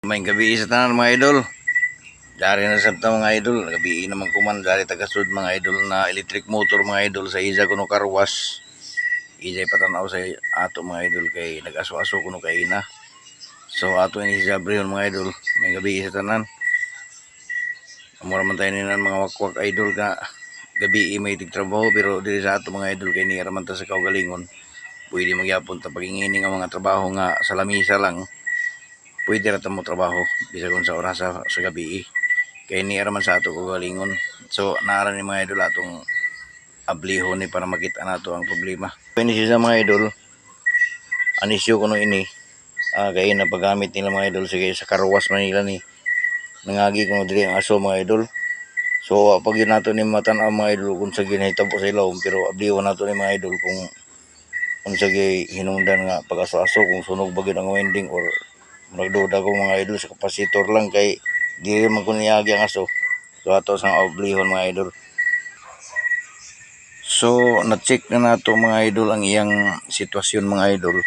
May gabi sa tanan mga idol. Dari na sabta mga idol. Gabi naman kuman dari tagasud mga idol na electric motor mga idol sa Iza kuno karwas. Ijay patanaw sa ato mga idol kay nag-aso-aso kuno kay ina. So ato ini si Jabrion mga idol. May gabi sa tanan. Amura man tayo ninan mga wakwak idol ka gabi may tigtrabaho pero diri sa ato mga idol kay ni raman ta sa kaugalingon. Pwede magyapon ta pagingini nga mga trabaho nga sa lamisa lang. Pwede ra ta mo trabaho bisa kung sa oras sa gabi kay ni raman sa ato kaugalingon. So naara ni mga idol atong abliho ni para makita nato ang problema. Ini siya mga idol. Anisyo kuno ini. Kay na paggamit nila mga idol sige sa Carwash Manila ni nangagi kuno diri ang aso mga idol. So pag yun nato ni matan-aw mga idol kung sa ginahitabo sa ilawom pero abliho nato ni mga idol kung unsa gyud hinungdan nga pag-aso-aso kung sunog ba gyud ang winding or nagduda ko mga idol sa kapasitor lang kay di man ko niyagi ang aso. So ato sang oblihon mga idol. So na-check na nato mga idol ang iyang sitwasyon mga idol.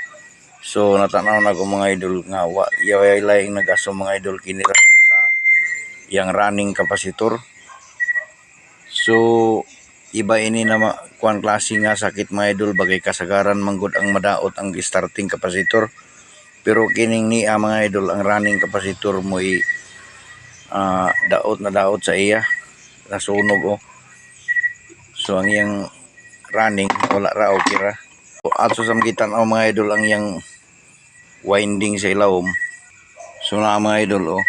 So natanaw na ko mga idol nga yaway laing nag-aso mga idol kini sa iyang running kapasitor. So iba ini na kuan klase nga sakit mga idol bagay kasagaran manggod ang madaot ang starting kapasitor. Pero kining ni mga idol ang running kapasitor mo daot na daot sa iya nasunog so ang iyang running wala ra okay ra. So ato sa magitan mga idol ang iyang winding sa ilawom. So na mga idol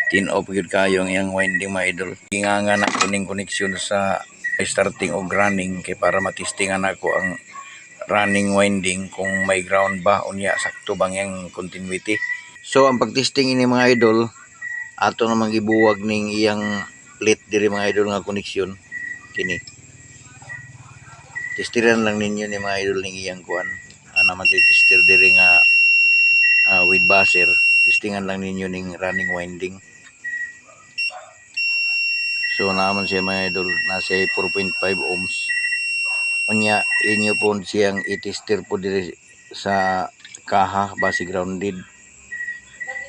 tin-off gyud kayo ang iyang winding mga idol. Inganga na kuning koneksyon sa starting og running kay para matistingan ako ang running winding kung may ground ba unya sakto bang yang continuity. So ang pagtesting ini mga idol ato na magibuwag ning iyang plate diri mga idol nga koneksyon kini. Testiran lang ninyo ni mga idol ning iyang kuan. Ana man tester diri nga with buzzer. Testingan lang ninyo ning running winding. So naman siya mga idol nasa 4.5 ohms. Unya inyo po siyang i-tester po diri sa kaha base grounded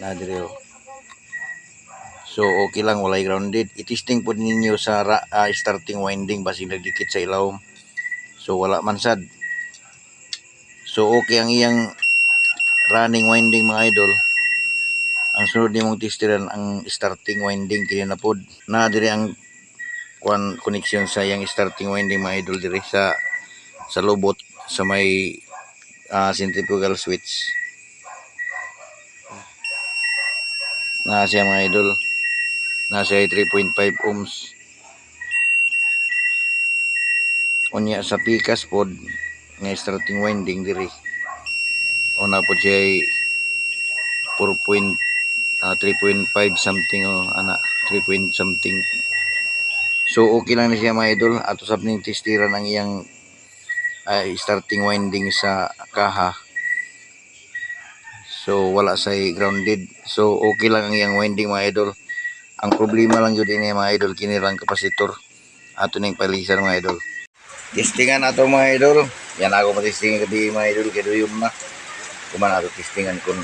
na diri so okay lang walay grounded. I-testing po ninyo sa starting winding base nagdikit sa ilawom. So wala man sad. So okay ang iyang running winding mga idol. Ang sunod nimong testeran ang starting winding kini na pod. Na diri ang connection sa iyang starting winding mga idol diri sa lubot sa may centrifugal switch. Na siya mga idol. Nasa 3.5 ohms. Unya sa pikas pod nga starting winding diri. Una po siya 3.5 something ana 3 point something. So okay lang na siya mga idol. Ato sab ning testiran ang iyang starting winding sa kaha. So wala say grounded. So okay lang ang iyang winding mga idol. Ang problema lang yun ini mga idol kini lang kapasitor. Ato ning palisan mga idol. Testingan ato mga idol. Yan ako matestingan gabi mga idol kay duyom na. Kuman ato testingan kun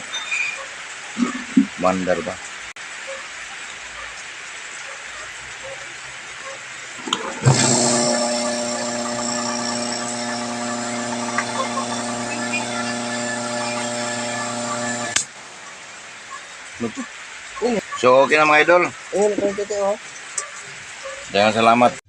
mandar ba. So okay na mga idol. Jangan salamat.